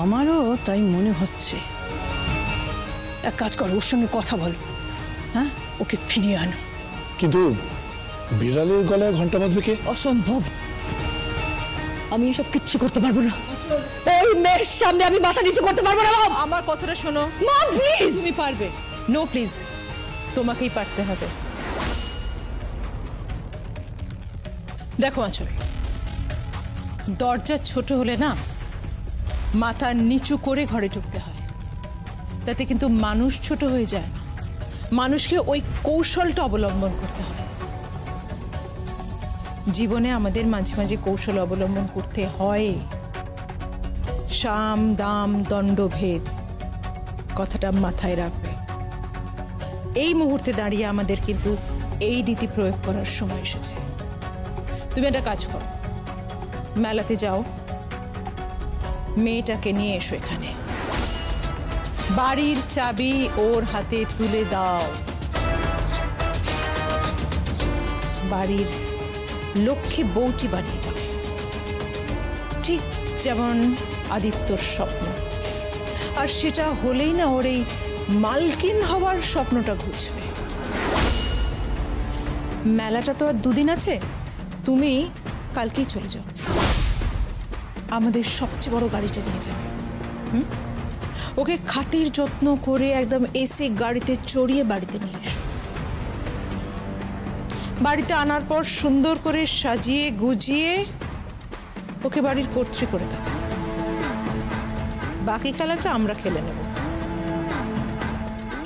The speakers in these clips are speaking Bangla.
আমারও তাই মনে হচ্ছে। এক কাজ করো, ওর সঙ্গে কথা বলো, হ্যাঁ, ওকে ফিরিয়ে আনো। কিন্তু বিড়ালের গলায় ঘন্টা বাঁধবে কে? অসম্ভব, আমি এসব কিচ্ছু করতে পারবো না। ওই মেয়ের সামনে আমি মাথা নিচু করতে পারবো না। আমার কথাটা শোনো মা, প্লিজ। তুমি পারবে। নো প্লিজ, তোমাকেই পারতে হবে। দেখো আঁচল, দরজা ছোট হলে না মাথা নিচু করে ঘরে ঢুকতে হয়, তাতে কিন্তু মানুষ ছোট হয়ে যায় না। মানুষকে ওই কৌশলটা অবলম্বন করতে হয়। জীবনে আমাদের মাঝে মাঝে কৌশল অবলম্বন করতে হয়। সাম দাম দণ্ডভেদ, কথাটা মাথায় রাখবে। এই মুহূর্তে দাঁড়িয়ে আমাদের কিন্তু এই নীতি প্রয়োগ করার সময় এসেছে। তুমি একটা কাজ করো, মেলাতে যাও, মেয়েটাকে নিয়ে এসো এখানে, বাড়ির চাবি ওর হাতে তুলে দাও, বাড়ির লক্ষ্মী বউটি বানিয়ে দাও, ঠিক যেমন আদিত্যর স্বপ্ন। আর সেটা হলেই না ওর এই মালকিন হওয়ার স্বপ্নটা ঘুচবে। মেলাটা তো আর দুদিন আছে, তুমি কালকেই চলে যাও, আমাদের সবচেয়ে বড় গাড়িটা নিয়ে যাবে। ওকে খাতির যত্ন করে একদম এসে গাড়িতে চড়িয়ে বাড়িতে নিয়ে এসো। বাড়িতে আনার পর সুন্দর করে সাজিয়ে গুজিয়ে ওকে বাড়ির কর্ত্রী করে দাও। বাকি খেলাটা আমরা খেলে নেব।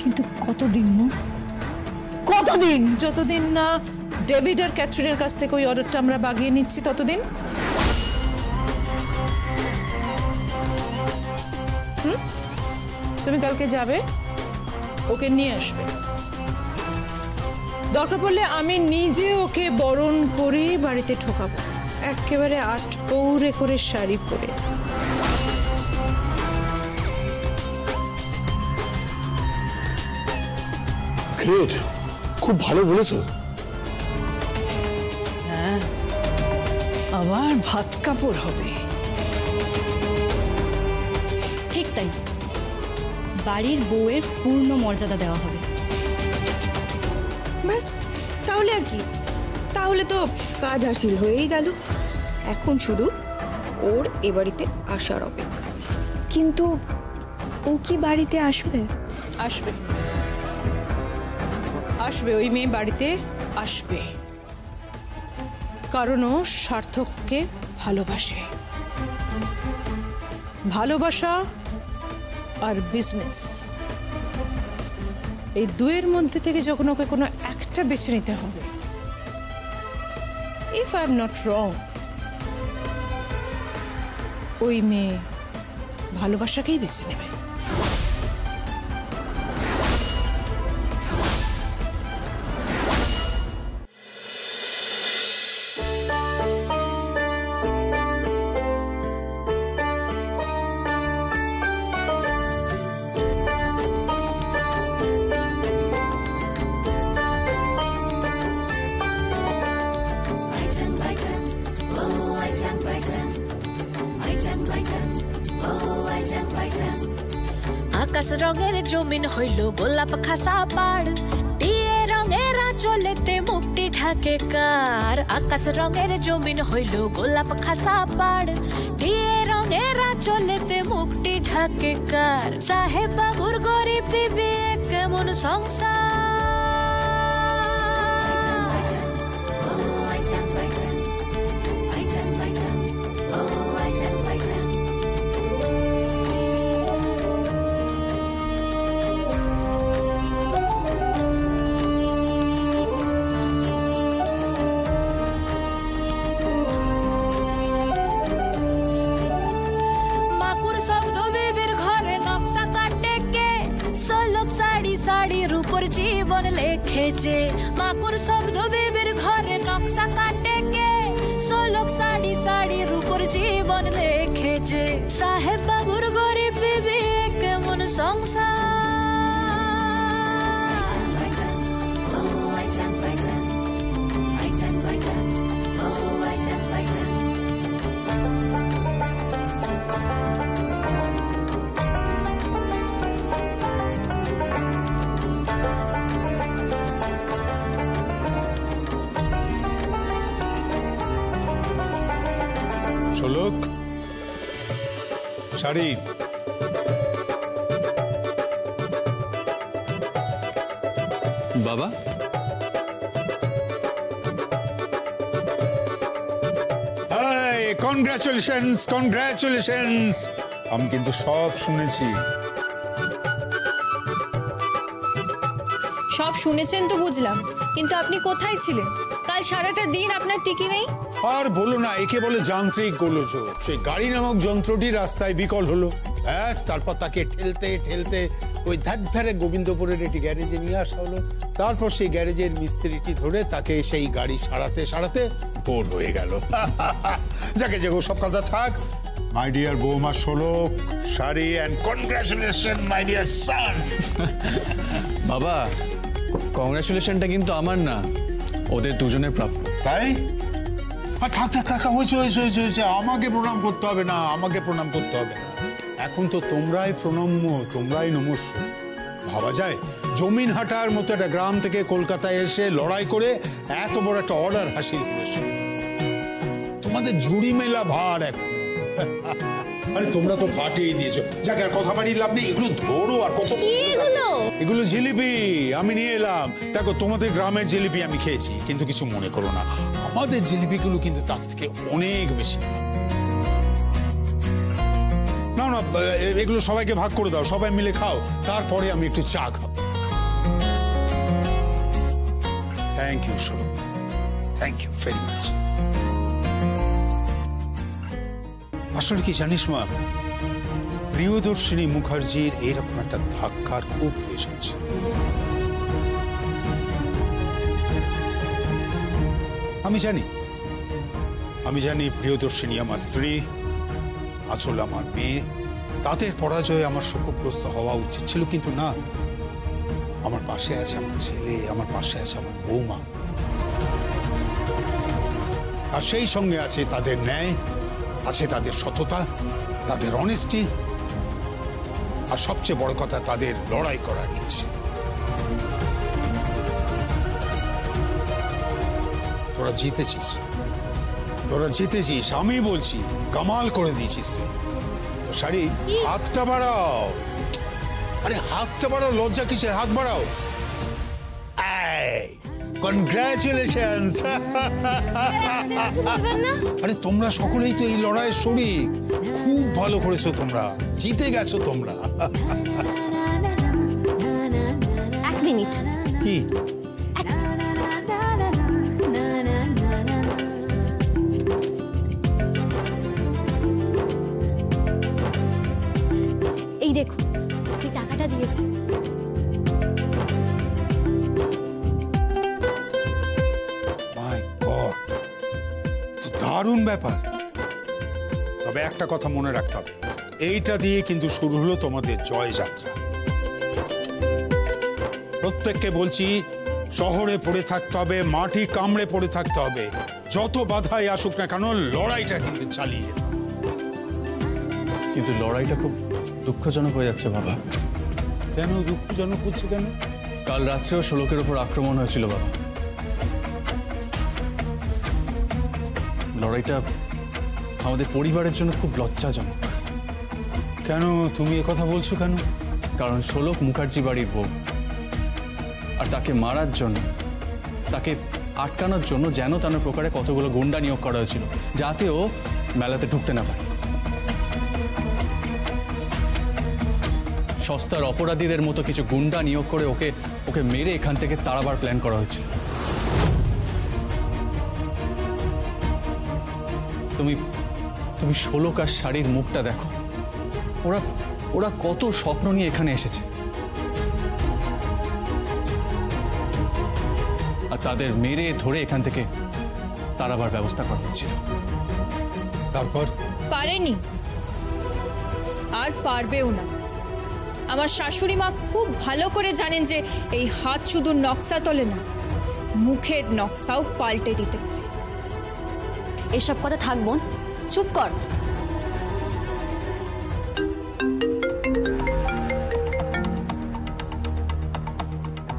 কিন্তু কতদিন মা? কতদিন? যতদিন না ডেভিড আর ক্যাথরিনের কাছ থেকে ওই অর্ডারটা আমরা বাগিয়ে নিচ্ছি ততদিন। তুমি কালকে যাবে, ওকে নিয়ে আসবে, দরকার পড়লে আমি নিজে ওকে বরণ করে বাড়িতে ঢোকাবো, একেবারে 8 পৌরে করে শাড়ি পরে। গ্রেট, খুব ভালো বলেছো। হ্যাঁ, আবার ভাত কাপড় হবে। ঠিক তাই, বাড়ির বউয়ের পূর্ণ মর্যাদা দেওয়া হবে। ব্যাস, তাহলে আর কি? তাহলে তো কাজ হাসিল হয়েই গেল। এখন শুধু ওর এ বাড়িতে আসার অপেক্ষা। কিন্তু ও কি বাড়িতে আসবে? আসবে, আসবে, ওই মেয়ে বাড়িতে আসবে, কারণ ও সার্থককে ভালোবাসে। ভালোবাসা আর বিজনেস, এই দুয়ের মধ্যে থেকে যখন ওকে কোনো একটা বেছে নিতে হবে, if I am not wrong, ওই মেয়ে ভালোবাসাকেই বেছে নেবে। আকাশ রঙের জমিন হইল গোলাপ খাসা পাড়, দিয়ে রঙের আঁচলেতে মুক্তি ঢাকে কার। আকাশ রঙের জমিন হইল গোলাপ খাসা পাড়, দিয়ে রঙের আঁচলেতে মুক্তি ঢাকে কার। সাহেব বাবুর গরিব বিবি কেমন সংসার, শাড়ির উপর জীবন লেখেছে। মাকুর শব্দ বিবির ঘরে নকশা কাটে কে, 16 শাড়ি শাড়ির উপর জীবন লেখেছে। সাহেব বাবুর গরিব বিবি কেমন সংসার, শোলক, শাড়ি। বাবা, কনগ্রাচুলেশনস, কনগ্রাচুলেশনস। আমি কিন্তু সব শুনেছি। সব শুনেছেন তো বুঝলাম, কিন্তু আপনি কোথায় ছিলেন? কাল সারাটা দিন আপনার টিকি নেই। আর বলো না, একে বলে যান্ত্রিক গোলযোগ। সেই গাড়ি নামক যন্ত্রটি রাস্তায় বিকল হলো, ব্যাস তারপর তাকে ঠেলতে ঠেলতে ওই ধারে গোবিন্দপুরের একটি গ্যারেজে নিয়ে আসা হলো। তারপর সেই গ্যারেজের মিস্ত্রিটি ধরে তাকে সেই গাড়ি সারাতে সারাতে ভোর হয়ে গেল। যাকে যাকে সব কথা থাক, মাই ডিয়ার বৌমা Sholok, sari, and congratulation my dear son. বাবা, কংগ্রাচুলেশনটা কিন্তু আমার না, ওদের দুজনের প্রাপ্য। তাই? থাক থাক থাক, হয়েছে হয়েছে হয়েছে হয়েছে। আমাকে প্রণাম করতে হবে না, আমাকে প্রণাম করতে হবে না। এখন তো তোমরাই প্রণম্য, তোমরাই নমস্য। ভাবা যায় জমিন হাটার মতো একটা গ্রাম থেকে কলকাতায় এসে লড়াই করে এত বড় একটা অর্ডার হাসিল করেছে। তোমাদের জুড়ি মেলা ভার এখন। আরে তোমরা তো ফাটিয়ে দিয়েছো। যাকে আর কথা বাড়িয়ে লাভ নেই, এগুলো ধরো। আর কত এগুলো জিলিপি আমি নিয়ে এলাম। দেখো, তোমাদের গ্রামের জিলিপি আমি খেয়েছি, কিন্তু কিছু মনে করো না, আমাদের জিলিপিগুলো কিন্তু তার থেকে অনেক বেশি। না না, এগুলো সবাইকে ভাগ করে দাও, সবাই মিলে খাও, তারপরে আমি একটু চা খাবো। Thank you Sholok, thank you very much. আসলে কি জানিস মা, প্রিয়দর্শিনী মুখার্জির এইরকম একটা ধাক্কার খুব প্রয়োজন ছিল। আমি জানি প্রিয়দর্শিনী আমার স্ত্রী, আঁচল আমার মেয়ে, তাদের পরাজয়ে আমার শোকগ্রস্ত হওয়া উচিত ছিল, কিন্তু না, আমার পাশে আছে আমার ছেলে, আমার পাশে আছে আমার বৌমা, আর সেই সঙ্গে আছে তাদের ন্যায়, আছে তাদের সততা, তাদের অনেস্টি, আর সবচেয়ে বড় কথা তাদের লড়াই করার ইচ্ছে। তোরা জিতেছিস, আমি বলছি কামাল করে দিয়েছিস তুই। শাড়ি, হাতটা বাড়াও। আরে হাতটা বাড়াও, লজ্জা কিসের? হাত বাড়াও। কনগ্রাচুলেশনস। আরে তোমরা সকলেই তো এই লড়াইয়ের শরীক, খুব ভালো করেছো তোমরা, জিতে গেছো তোমরা। এক মিনিট। কি? এই দেখো, যে টাকাটা দিয়েছি। দারুণ ব্যাপার। তবে একটা কথা মনে রাখতে হবে, এইটা দিয়ে কিন্তু শুরু হলো তোমাদের জয়যাত্রা। প্রত্যেককে বলছি, শহরে পড়ে থাকতে হবে, মাটি কামড়ে পড়ে থাকতে হবে, যত বাধাই আসুক না কেন লড়াইটা কিন্তু চালিয়ে যেতে হবে। কিন্তু লড়াইটা খুব দুঃখজনক হয়ে যাচ্ছে বাবা। কেন দুঃখজনক হচ্ছে? কেন? কাল রাত্রেও শোলকের উপর আক্রমণ হয়েছিল বাবা। লড়াইটা আমাদের পরিবারের জন্য খুব লজ্জাজনক। কেন তুমি কথা বলছো কেন? কারণ শোলক মুখার্জি বাড়ির বউ, আর তাকে মারার জন্য, তাকে আটকানোর জন্য যেন তেন প্রকারে কতগুলো গুন্ডা নিয়োগ করা হয়েছিল, যাতে ও মেলাতে ঢুকতে না পারে। সস্তার অপরাধীদের মতো কিছু গুন্ডা নিয়োগ করে ওকে মেরে এখান থেকে তাড়াবার প্ল্যান করা হয়েছিল। তুমি শোলক আর শাড়ির মুখটা দেখো, ওরা কত স্বপ্ন নিয়ে এখানে এসেছে, আর তাদের মেরে ধরে এখান থেকে তাড়াবার ব্যবস্থা করা হয়েছিল। তারপর পারেনি, আর পারবেও না। আমার শাশুড়ি মা খুব ভালো করে জানেন যে এই হাত শুধু নকশা তোলে না, মুখের নকশাও পাল্টে দিতে পারে। এসব কথা থাকবো, চুপ কর।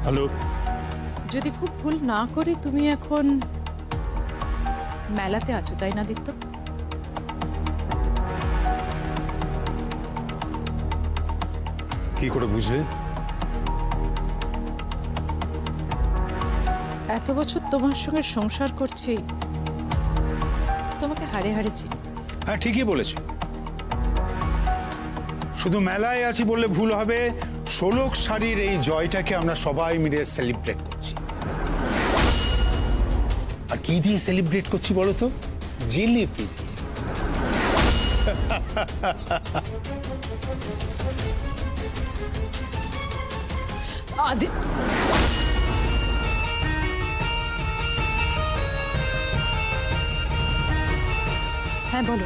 হ্যালো, যদি খুব ভুল না করি তুমি এখন মেলাতে আছো, তাই না দিত্য? কি করে বুঝলে? এত বছর তোমার সঙ্গে সংসার করছি, তোমাকে হাড়ে হাড়ে চিনি। হ্যাঁ, ঠিকই বলেছ। শুধু মেলায় আছি বললে ভুল হবে। ষোলক শাড়ির এই জয়টাকে আমরা সবাই মিলে সেলিব্রেট করছি। আর কি দিয়ে সেলিব্রেট করছি বলো তো? জিলিপি। হ্যাঁ বলো।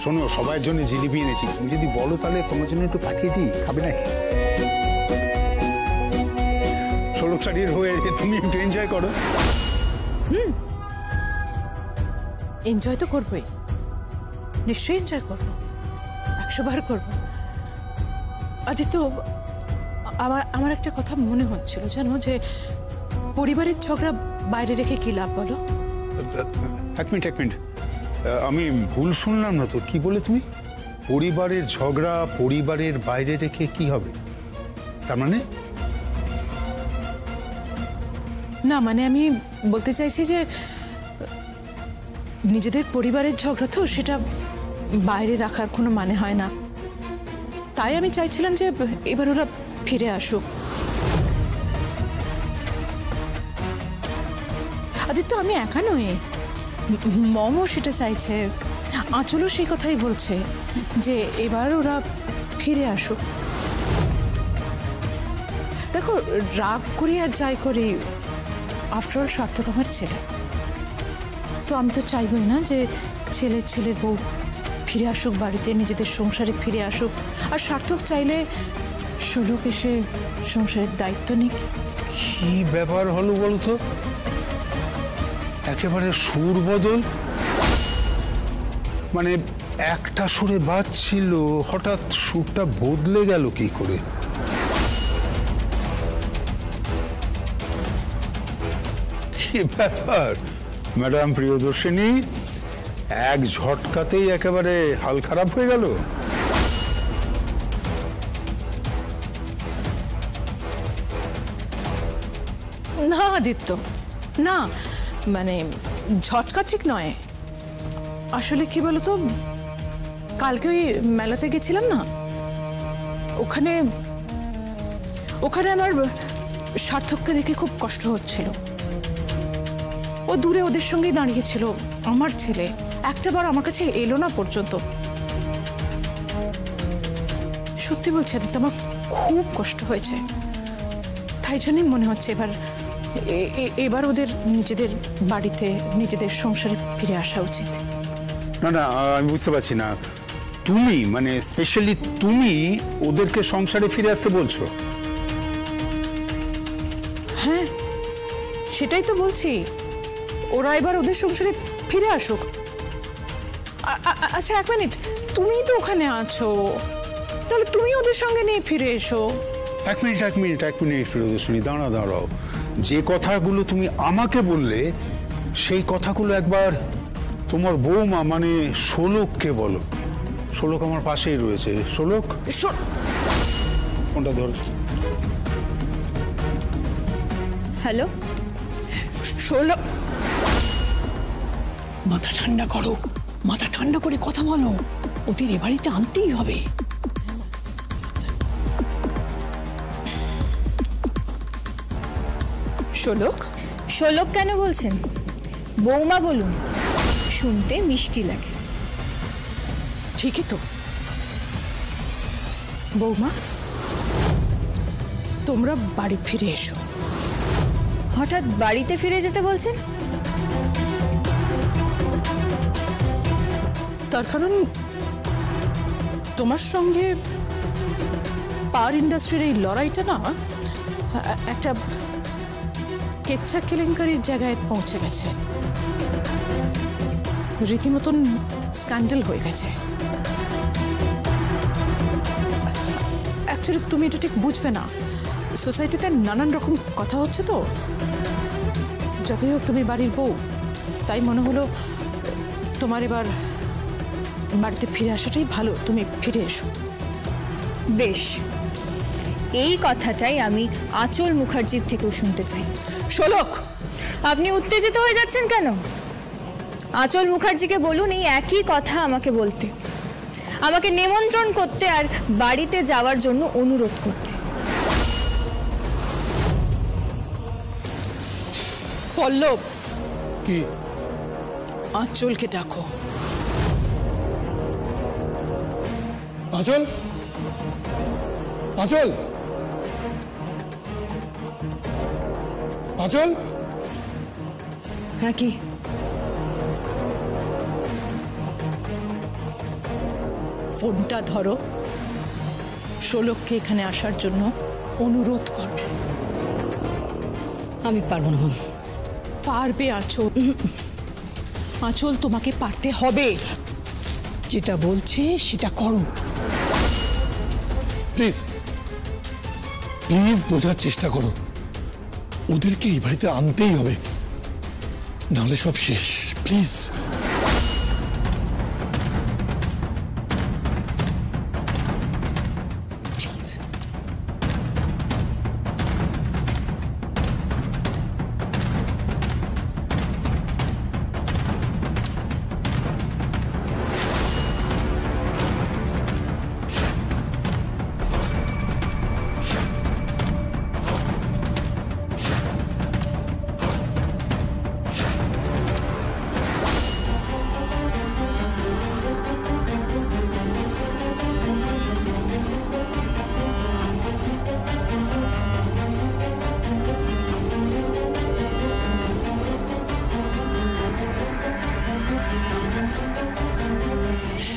শোনো, সবার জন্য জিলিপি এনেছি, তুমি যদি বলো তাহলে তোমার জন্য একটু পাঠিয়ে দিই, খাবে নাকি? ষোলক শাড়ির হয়ে তুমি একটু এনজয় করো। এনজয় তো করবোই, নিশ্চয়ই এনজয় করবো, 100 বার করবো। আদিত্য, আমার একটা কথা মনে হচ্ছিল জানো, যে পরিবারের ঝগড়া বাইরে রেখে কি লাভ বলো? এক মিনিট, আমি ভুল শুনলাম না তো? কি বলে তুমি? পরিবারের ঝগড়া পরিবারের বাইরে রেখে কি হবে? তার মানে? না মানে আমি বলতে চাইছি যে নিজেদের পরিবারের ঝগড়া তো সেটা বাইরে রাখার কোনো মানে হয় না। তাই আমি চাইছিলাম যে এবার ওরা ফিরে আসুক। আদিত্য, আমি একা নই, মমও সেটা চাইছে, আঁচলও সেই কথাই বলছে যে এবার ওরা ফিরে আসুক। দেখো, রাগ করি আর যাই করি, আফটারঅল সার্থক আমার ছেলে, তো আমি তো চাইবই না যে ছেলের বউ ফিরে আসুক বাড়িতে, নিজেদের সংসারে ফিরে আসুক। আর সার্থক চাইলে ষোলক এসে সংসারের দায়িত্ব নিক। কি ব্যাপার হলো বলতো? একেবারে সুর বদল, মানে একটা সুরে বাজছিল, হঠাৎ সুরটা বদলে গেল কি করে? কি ব্যাপার ম্যাডাম প্রিয়দর্শিনী, এক ঝটকাতেই একেবারে হাল খারাপ হয়ে গেল। না আদিত্য, না মানে ঝটকা ঠিক নয়। আসলে কি বলতো, কালকে ওই মেলাতে গেছিলাম না, ওখানে আমার সার্থককে দেখে খুব কষ্ট হচ্ছিল। ও দূরে ওদের সঙ্গেই দাঁড়িয়েছিল, আমার ছেলে একটাবার আমার কাছে এলো না পর্যন্ত। সত্যি বলছি আদিত্য, আমার খুব কষ্ট হয়েছে। তাই জন্যই মনে হচ্ছে এবার ওদের নিজেদের বাড়িতে নিজেদের সংসারে ফিরে আসা উচিত। না, আমি বুঝতে পারছি না, তুমি মানে স্পেশালি তুমি ওদেরকে সংসারে ফিরে আসতে বলছো? হ্যাঁ, সেটাই তো বলছি, ওরা এবার ওদের সংসারে ফিরে আসুক। আচ্ছা এক মিনিট, তুমি তো ওখানে আছো, তাহলে তুমি ওদের সঙ্গে নিয়ে ফিরে এসো। এক মিনিট প্রিয়দর্শিনী, দাঁড়াও। যে কথাগুলো তুমি আমাকে বললে সেই কথাগুলো একবার তোমার বৌমা মানে ষোলককে বলো। ষোলক আমার পাশেই রয়েছে। ষোলক, কোনটা ধর। হ্যালো ষোলক, মাথা ঠান্ডা করো, মাথা ঠান্ডা করে কথা বলো, ওদের এ বাড়িতে আনতেই হবে। ষোলক কেন বলছেন? বৌমা বলুন, শুনতে মিষ্টি লাগে। ঠিকই তো। বৌমা, তোমরা বাড়ি ফিরে এসো। হঠাৎ বাড়িতে ফিরে যেতে বলছেন? তার কারণ তোমার সঙ্গে পাওয়ার ইন্ডাস্ট্রির এই লড়াইটা না একটা কেচ্ছা কেলেঙ্কারির জায়গায় পৌঁছে গেছে, রীতিমতন স্ক্যান্ডাল হয়ে গেছে। অ্যাকচুয়ালি তুমি এটা ঠিক বুঝবে না, সোসাইটিতে নানান রকম কথা হচ্ছে তো। যতই হোক তুমি বাড়ির বউ, তাই মনে হলো তোমার এবার বাড়িতে ফিরে আসাটাই ভালো। তুমি ফিরে এসো। বেশ, এই কথাটাই আমি আঁচল মুখার্জির থেকেও শুনতে চাই। শোলক, আপনি উত্তেজিত হয়ে যাচ্ছেন কেন? আঁচল মুখার্জিকে বলুন এই একই কথা আমাকে বলতে, আমাকে নিমন্ত্রণ করতে আর বাড়িতে যাওয়ার জন্য অনুরোধ করতে। পল্লব, কি? আঁচলকে ডাকো। আঁচল, আঁচল, আঁচল। হ্যাঁ, কি? ফোনটা ধরো, শোলককে এখানে আসার জন্য অনুরোধ করো। আমি পারবো না। পারবে আঁচল, আঁচল তোমাকে পারতে হবে। যেটা বলছে সেটা করো। প্লিজ প্লিজ বোঝার চেষ্টা করো, ওদেরকে এই বাড়িতে আনতেই হবে, নাহলে সব শেষ। প্লিজ।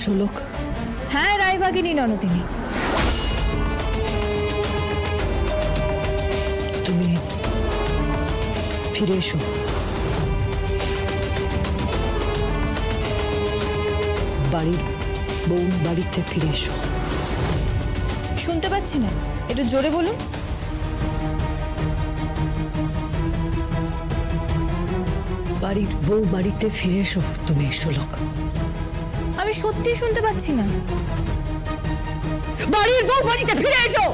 শোলক। হ্যাঁ রায়বাগিনী ননদিনী, তুমি ফিরে এসো। বাড়ির বউ বাড়িতে ফিরে এসো। শুনতে পাচ্ছি না, একটু জোরে বলুন। বাড়ির বউ বাড়িতে ফিরে এসো তুমি শোলক। আমি সত্যি শুনতে পাচ্ছি না। বাড়ির বউ বাড়িতে ফিরে এসো।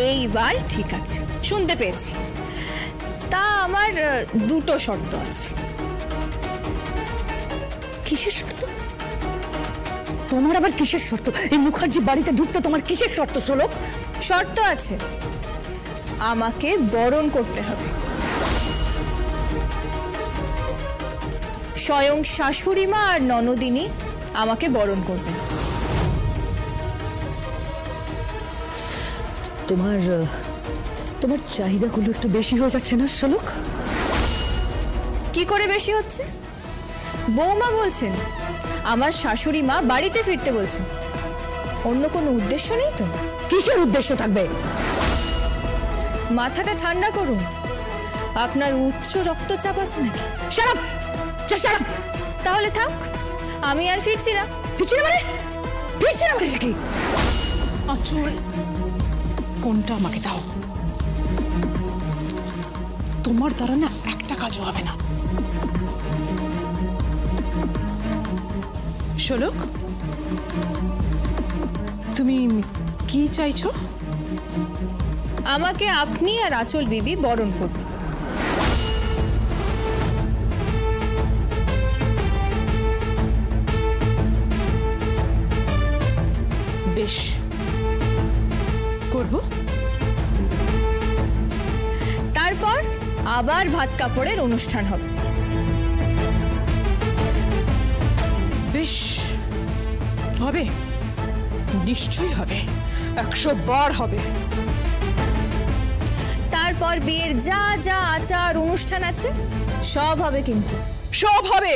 এইবার ঠিক আছে, শুনতে পেয়েছি। তা আমার দুটো শর্ত আছে। কিসের শর্ত? তোমার আবার কিসের শর্ত? এই মুখার্জি বাড়িতে ঢুকতে তোমার কিসের শর্ত শোলক? শর্ত আছে, আমাকে বরণ করতে হবে। স্বয়ং শাশুড়ি মা আর ননদিনী আমাকে বরণ করবেন। তোমার তোমার চাহিদাগুলো একটু বেশি হয়ে যাচ্ছে না শোলক? কি করে বেশি হচ্ছে? বৌমা বলছেন, আমার শাশুড়ি মা বাড়িতে ফিরতে বলছেন, অন্য কোনো উদ্দেশ্য নেই তো? কিসের উদ্দেশ্য থাকবে? মাথাটা ঠান্ডা করুন, আপনার উচ্চ রক্তচাপ আছে নাকি? Shut up, shut up. তাহলে থাক, আমি আর ফিরছি না। ফিরছি না মানে? ফিরছি না মানে কি? আঁচল, ফোনটা আমাকে দাও। তোমার দ্বারা না একটা কাজও হবে না। শোলক, তুমি কি চাইছো? আমাকে আপনি আর আঁচল বিবি বরণ করবেন। বেশ, করব। তারপর আবার ভাত কাপড়ের অনুষ্ঠান হবে। বেশ, হবে, নিশ্চয়ই হবে, 100 বার হবে। তারপর বিয়ের যা যা আচার অনুষ্ঠান আছে সব হবে, কিন্তু সব হবে।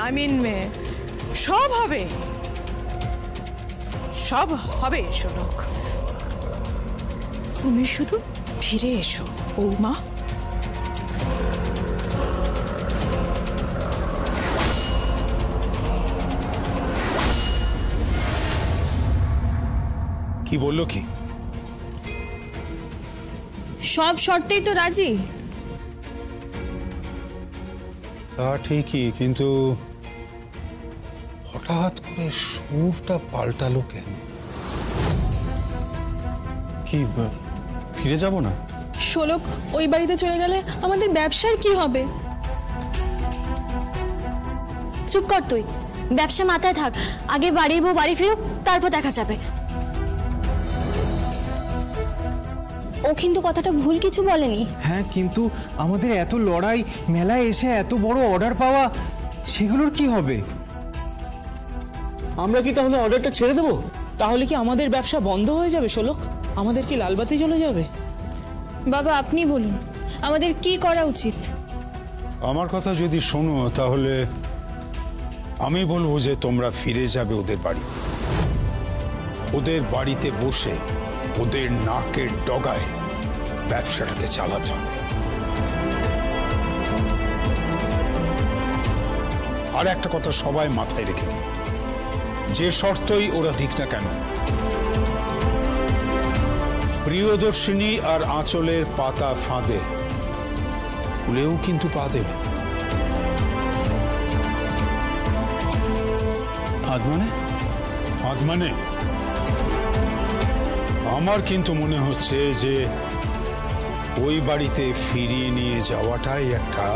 আই মিন সব হবে, সব হবে শোলক। তুমি শুধু ফিরে এসো বৌমা। কি বললো কি? সব শর্তেই তো রাজি। তা ঠিকই, কিন্তু হঠাৎ করে সুরটা পাল্টালো কেন? কি ফিরে যাব না? শোলক ওই বাড়িতে চলে গেলে আমাদের ব্যবসার কি হবে? চুপ কর তুই, ব্যবসা মাথায় থাক। আগে বাড়ির বউ বাড়ি ফিরুক, তারপর দেখা যাবে। ও কিন্তু কথাটা ভুল কিছু বলেনি। হ্যাঁ, কিন্তু আমাদের এত লড়াই, মেলায় এসে এত বড় অর্ডার পাওয়া, সেগুলোর কি হবে? আমরা কি তাহলে অর্ডারটা ছেড়ে দেবো? তাহলে কি আমাদের ব্যবসা বন্ধ হয়ে যাবে শোলক? আমাদের কি লালবাতি জ্বলে যাবে? বাবা আপনি বলুন, আমাদের কি করা উচিত? আমার কথা যদি শোনো তাহলে আমি বলবো যে তোমরা ফিরে যাবে ওদের বাড়িতে। ওদের বাড়িতে বসে ওদের নাকের ডগায় ব্যবসাটাকে চালাতে হবে। আর একটা কথা সবাই মাথায় রেখে দিন, যে শর্তই ওরা দিক না কেন, প্রিয়দর্শিনী আর আঁচলের পাতা ফাঁদে খুলেও কিন্তু পা দেবে। ফাঁদ মানে? ফাঁদ মানে আমার কিন্তু মনে হচ্ছে যে ওই বাড়িতে ফিরিয়ে নিয়ে যাওয়াটাই একটা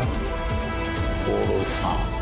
বড় ফাঁদ।